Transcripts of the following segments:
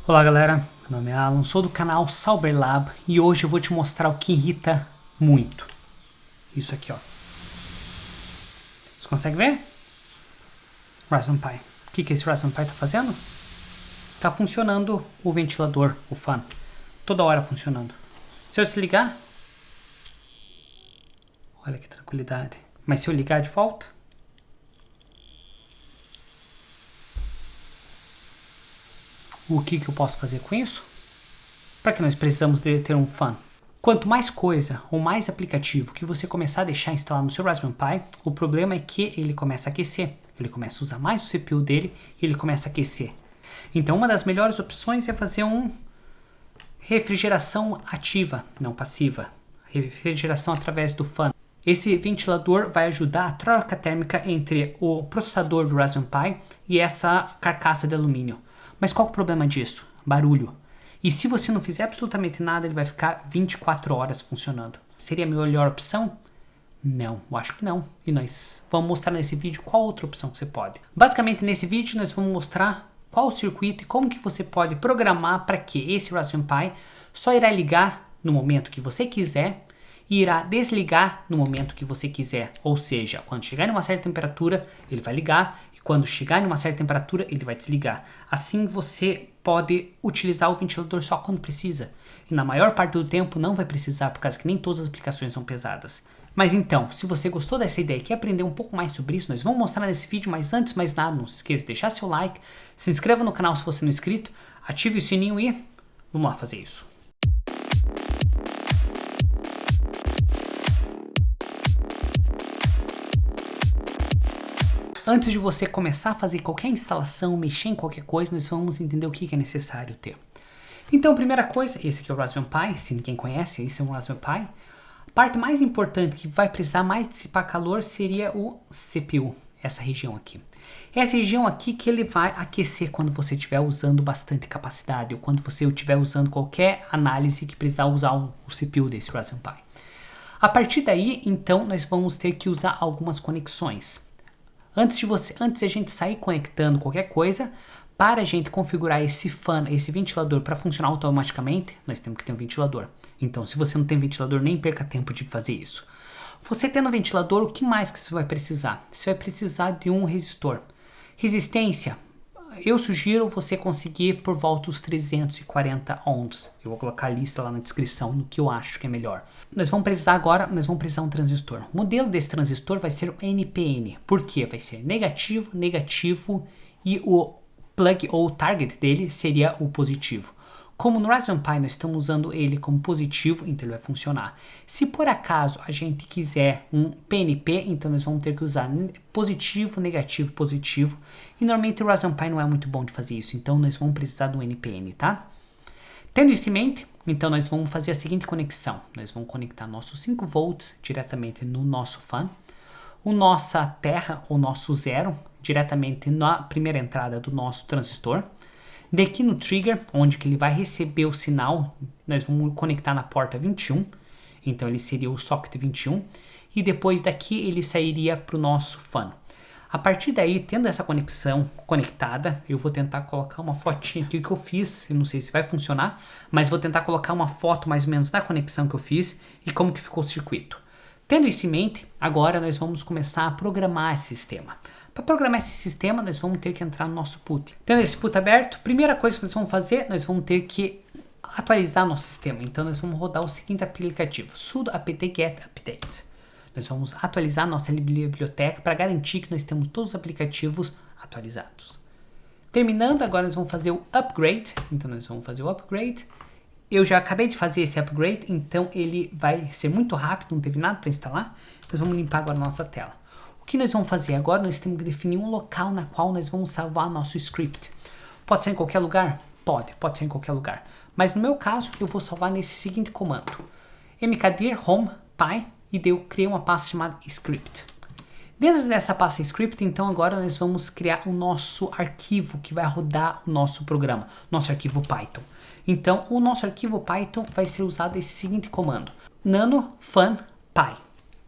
Olá galera, meu nome é Alan, sou do canal Sauberlab e hoje eu vou te mostrar o que irrita muito. Isso aqui, ó. Você consegue ver? Raspberry Pi. O que esse Raspberry Pi tá fazendo? Tá funcionando o ventilador, o fan. Toda hora funcionando. Se eu desligar... Olha que tranquilidade. Mas se eu ligar de volta... O que eu posso fazer com isso? Para que nós precisamos de ter um fan? Quanto mais coisa ou mais aplicativo que você começar a deixar instalar no seu Raspberry Pi, o problema é que ele começa a aquecer. Ele começa a usar mais o CPU dele e ele começa a aquecer. Então uma das melhores opções é fazer uma refrigeração ativa, não passiva. Refrigeração através do fan. Esse ventilador vai ajudar a troca térmica entre o processador do Raspberry Pi e essa carcaça de alumínio. Mas qual é o problema disso? Barulho. E se você não fizer absolutamente nada, ele vai ficar 24 horas funcionando. Seria a melhor opção? Não, eu acho que não. E nós vamos mostrar nesse vídeo qual outra opção que você pode. Basicamente, nesse vídeo, nós vamos mostrar qual o circuito e como que você pode programar para que esse Raspberry Pi só irá ligar no momento que você quiser e irá desligar no momento que você quiser. Ou seja, quando chegar em uma certa temperatura, ele vai ligar e quando chegar em uma certa temperatura, ele vai desligar. Assim você pode utilizar o ventilador só quando precisa. E na maior parte do tempo não vai precisar, por causa que nem todas as aplicações são pesadas. Mas então, se você gostou dessa ideia e quer aprender um pouco mais sobre isso, nós vamos mostrar nesse vídeo, mas antes de mais nada, não se esqueça de deixar seu like, se inscreva no canal se você não é inscrito, ative o sininho e vamos lá fazer isso. Antes de você começar a fazer qualquer instalação, mexer em qualquer coisa, nós vamos entender o que é necessário ter. Então, primeira coisa, esse aqui é o Raspberry Pi, se ninguém conhece, esse é um Raspberry Pi. A parte mais importante que vai precisar mais dissipar calor seria o CPU, essa região aqui. Essa região aqui que ele vai aquecer quando você estiver usando bastante capacidade ou quando você estiver usando qualquer análise que precisar usar o CPU desse Raspberry Pi. A partir daí, então, nós vamos ter que usar algumas conexões. Antes de a gente sair conectando qualquer coisa, para a gente configurar esse fan, esse ventilador para funcionar automaticamente, nós temos que ter um ventilador. Então, se você não tem ventilador, nem perca tempo de fazer isso. Você tendo um ventilador, o que mais que você vai precisar? Você vai precisar de um resistor. Resistência, eu sugiro você conseguir por volta dos 340 ohms. Eu vou colocar a lista lá na descrição no que eu acho que é melhor. Nós vamos precisar um transistor. O modelo desse transistor vai ser o NPN. Por quê? Vai ser negativo, negativo e o plug ou target dele seria o positivo. Como no Raspberry Pi nós estamos usando ele como positivo, então ele vai funcionar. Se por acaso a gente quiser um PNP, então nós vamos ter que usar positivo, negativo, positivo. E normalmente o Raspberry Pi não é muito bom de fazer isso, então nós vamos precisar do NPN, tá? Tendo isso em mente, então nós vamos fazer a seguinte conexão. Nós vamos conectar nossos 5 volts diretamente no nosso fan. O nossa terra, o nosso zero, diretamente na primeira entrada do nosso transistor. Daqui no trigger, onde que ele vai receber o sinal, nós vamos conectar na porta 21. Então ele seria o socket 21. E depois daqui ele sairia para o nosso fan. A partir daí, tendo essa conexão conectada, eu vou tentar colocar uma fotinha aqui que eu fiz. Eu não sei se vai funcionar, mas vou tentar colocar uma foto mais ou menos da conexão que eu fiz e como que ficou o circuito. Tendo isso em mente, agora nós vamos começar a programar esse sistema. Para programar esse sistema, nós vamos ter que entrar no nosso PUT. Tendo esse PUT aberto, primeira coisa que nós vamos fazer, nós vamos ter que atualizar nosso sistema. Então, nós vamos rodar o seguinte aplicativo, sudo apt-get update. Nós vamos atualizar nossa biblioteca para garantir que nós temos todos os aplicativos atualizados. Terminando, agora nós vamos fazer o upgrade. Então, nós vamos fazer o upgrade. Eu já acabei de fazer esse upgrade, então ele vai ser muito rápido, não teve nada para instalar. Nós vamos limpar agora a nossa tela. O que nós vamos fazer agora? Nós temos que definir um local na qual nós vamos salvar nosso script. Pode ser em qualquer lugar? Pode ser em qualquer lugar. Mas no meu caso, eu vou salvar nesse seguinte comando. mkdir home pi e eu criei uma pasta chamada script. Dentro dessa pasta script, então agora nós vamos criar o nosso arquivo que vai rodar o nosso programa, nosso arquivo Python. Então o nosso arquivo Python vai ser usado esse seguinte comando. nano fan pi.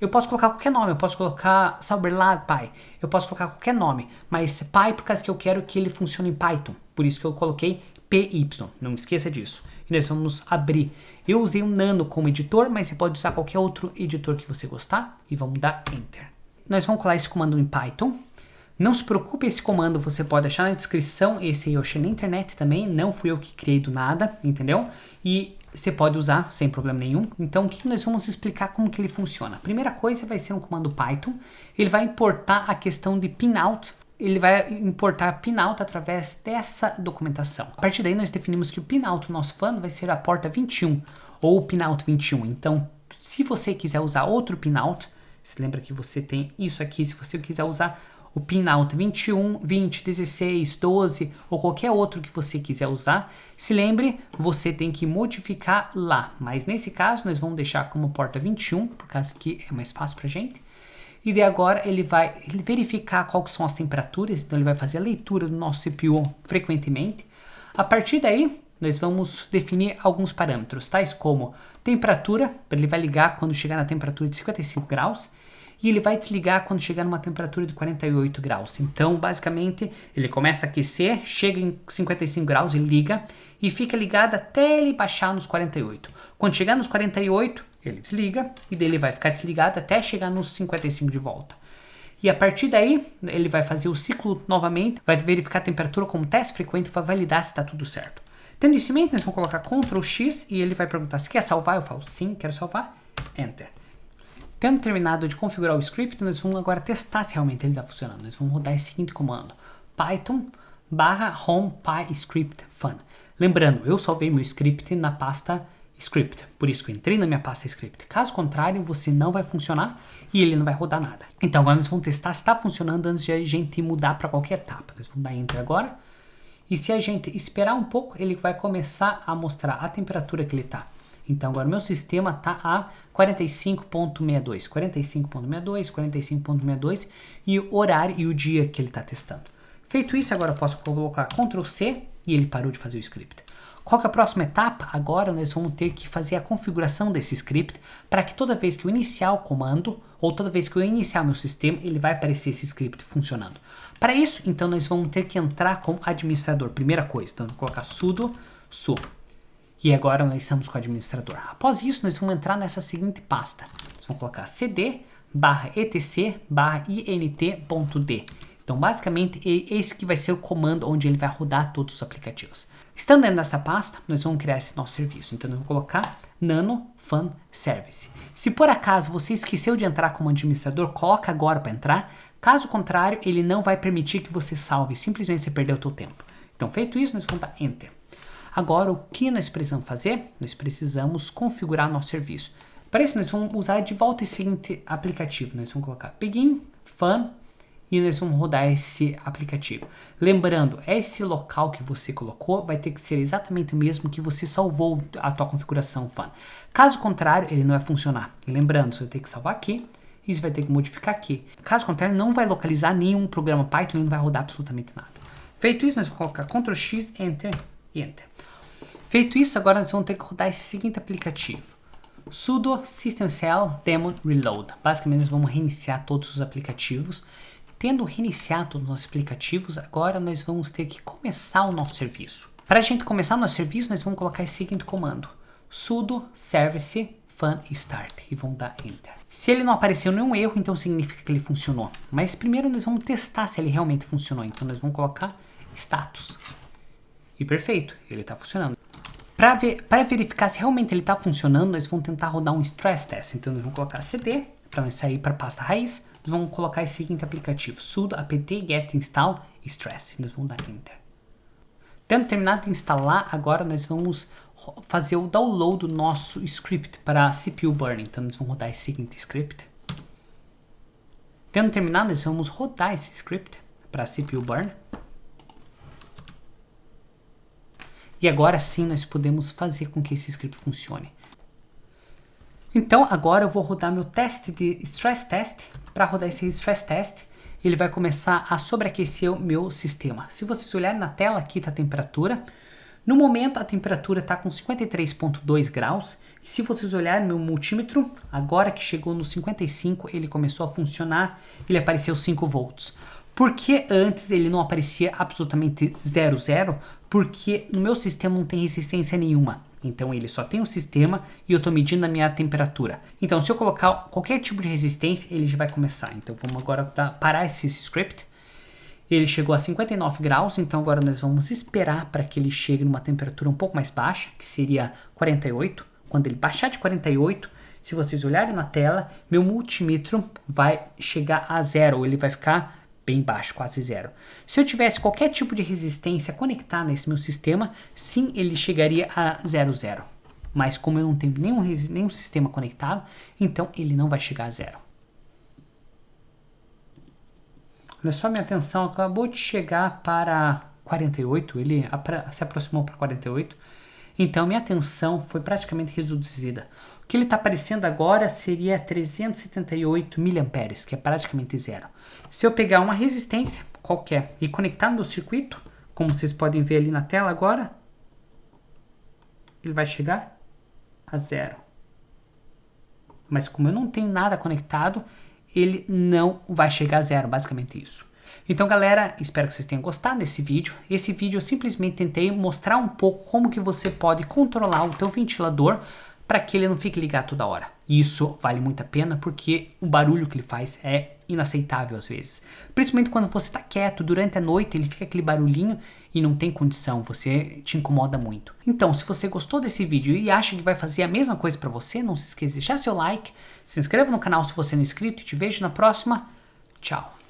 Eu posso colocar qualquer nome, eu posso colocar Sauberlab Pi, eu posso colocar qualquer nome, mas Pi por causa que eu quero que ele funcione em Python, por isso que eu coloquei PY, não esqueça disso. E nós vamos abrir. Eu usei o Nano como editor, mas você pode usar qualquer outro editor que você gostar. E vamos dar Enter. Nós vamos colar esse comando em Python. Não se preocupe, esse comando você pode achar na descrição. Esse aí eu achei na internet também, não fui eu que criei do nada, entendeu? E você pode usar sem problema nenhum. Então, o que nós vamos explicar como que ele funciona? A primeira coisa vai ser um comando Python. Ele vai importar a questão de pinout. Ele vai importar pinout através dessa documentação. A partir daí, nós definimos que o pinout do nosso fun vai ser a porta 21, ou o pinout 21. Então, se você quiser usar outro pinout, se lembra que você tem isso aqui, se você quiser usar o pinout 21, 20, 16, 12 ou qualquer outro que você quiser usar, se lembre, você tem que modificar lá. Mas nesse caso, nós vamos deixar como porta 21, por causa que é mais fácil pra gente. E de agora ele vai verificar quais são as temperaturas, então ele vai fazer a leitura do nosso CPU frequentemente. A partir daí, nós vamos definir alguns parâmetros, tais como temperatura, ele vai ligar quando chegar na temperatura de 55 graus, e ele vai desligar quando chegar numa temperatura de 48 graus. Então, basicamente, ele começa a aquecer, chega em 55 graus, ele liga e fica ligado até ele baixar nos 48. Quando chegar nos 48, ele desliga e dele vai ficar desligado até chegar nos 55 de volta. E a partir daí, ele vai fazer o ciclo novamente, vai verificar a temperatura como teste frequente e vai validar se está tudo certo. Tendo isso em mente, nós vamos colocar Ctrl X e ele vai perguntar se quer salvar. Eu falo sim, quero salvar. Enter. Tendo terminado de configurar o script, nós vamos agora testar se realmente ele está funcionando. Nós vamos rodar esse seguinte comando: python/home pyscript fun. Lembrando, eu salvei meu script na pasta script, por isso que eu entrei na minha pasta script. Caso contrário, você não vai funcionar e ele não vai rodar nada. Então agora nós vamos testar se está funcionando antes de a gente mudar para qualquer etapa. Nós vamos dar Enter agora. E se a gente esperar um pouco, ele vai começar a mostrar a temperatura que ele está. Então agora o meu sistema está a 45.62, 45.62, 45.62 e o horário e o dia que ele está testando. Feito isso, agora eu posso colocar Ctrl C e ele parou de fazer o script. Qual que é a próxima etapa? Agora nós vamos ter que fazer a configuração desse script para que toda vez que eu iniciar o comando ou toda vez que eu iniciar meu sistema, ele vai aparecer esse script funcionando. Para isso, então, nós vamos ter que entrar como administrador. Primeira coisa, então, vou colocar sudo su. E agora nós estamos com o administrador. Após isso, nós vamos entrar nessa seguinte pasta. Nós vamos colocar cd/etc/int.d. Então, basicamente, esse que vai ser o comando onde ele vai rodar todos os aplicativos. Estando dentro dessa pasta, nós vamos criar esse nosso serviço. Então, eu vou colocar Nano Fun Service. Se por acaso você esqueceu de entrar como administrador, coloca agora para entrar. Caso contrário, ele não vai permitir que você salve. Simplesmente você perdeu o seu tempo. Então, feito isso, nós vamos dar Enter. Agora, o que nós precisamos fazer? Nós precisamos configurar nosso serviço. Para isso, nós vamos usar de volta esse seguinte aplicativo. Nós vamos colocar Begin Fun e nós vamos rodar esse aplicativo. Lembrando, esse local que você colocou vai ter que ser exatamente o mesmo que você salvou a tua configuração Fun. Caso contrário, ele não vai funcionar. E lembrando, você vai ter que salvar aqui e você vai ter que modificar aqui. Caso contrário, não vai localizar nenhum programa Python e não vai rodar absolutamente nada. Feito isso, nós vamos colocar Ctrl X, Enter e Enter. Feito isso, agora nós vamos ter que rodar esse seguinte aplicativo: sudo systemcell daemon reload. Basicamente, nós vamos reiniciar todos os aplicativos. Tendo reiniciado todos os nossos aplicativos, agora nós vamos ter que começar o nosso serviço. Para a gente começar o nosso serviço, nós vamos colocar esse seguinte comando: sudo service fun start e vamos dar Enter. Se ele não apareceu nenhum erro, então significa que ele funcionou. Mas primeiro nós vamos testar se ele realmente funcionou. Então nós vamos colocar status. E perfeito, ele está funcionando. Para verificar se realmente ele está funcionando, nós vamos tentar rodar um stress test. Então nós vamos colocar cd, para nós sair para a pasta raiz. Nós vamos colocar esse seguinte aplicativo: sudo apt get install stress. Nós vamos dar Enter. Tendo terminado de instalar, agora nós vamos fazer o download do nosso script para CPU burn. Então nós vamos rodar esse seguinte script. Tendo terminado, nós vamos rodar esse script para CPU burn. E agora sim nós podemos fazer com que esse script funcione. Então agora eu vou rodar meu teste de stress test. Para rodar esse stress test, ele vai começar a sobreaquecer o meu sistema. Se vocês olharem na tela, aqui está a temperatura. No momento a temperatura está com 53.2 graus. E se vocês olharem meu multímetro, agora que chegou no 55, ele começou a funcionar, ele apareceu 5 volts. Porque antes ele não aparecia absolutamente 00? Porque no meu sistema não tem resistência nenhuma. Então ele só tem um sistema e eu estou medindo a minha temperatura. Então se eu colocar qualquer tipo de resistência, ele já vai começar. Então vamos agora parar esse script. Ele chegou a 59 graus, então agora nós vamos esperar para que ele chegue numa temperatura um pouco mais baixa, que seria 48. Quando ele baixar de 48, se vocês olharem na tela, meu multímetro vai chegar a 0, ele vai ficar bem baixo, quase 0. Se eu tivesse qualquer tipo de resistência conectada nesse meu sistema, sim, ele chegaria a 00. Mas como eu não tenho nenhum sistema conectado, então ele não vai chegar a 0. Olha só, minha tensão acabou de chegar para 48, ele se aproximou para 48. Então minha tensão foi praticamente reduzida. O que ele está aparecendo agora seria 378 mA, que é praticamente 0. Se eu pegar uma resistência qualquer e conectar no meu circuito, como vocês podem ver ali na tela agora, ele vai chegar a 0. Mas como eu não tenho nada conectado, ele não vai chegar a 0, basicamente isso. Então galera, espero que vocês tenham gostado desse vídeo. Esse vídeo eu simplesmente tentei mostrar um pouco como que você pode controlar o teu ventilador para que ele não fique ligado toda hora. E isso vale muito a pena porque o barulho que ele faz é inaceitável às vezes. Principalmente quando você está quieto durante a noite, ele fica aquele barulhinho e não tem condição, você te incomoda muito. Então, se você gostou desse vídeo e acha que vai fazer a mesma coisa para você, não se esqueça de deixar seu like, se inscreva no canal se você não é inscrito e te vejo na próxima. Tchau!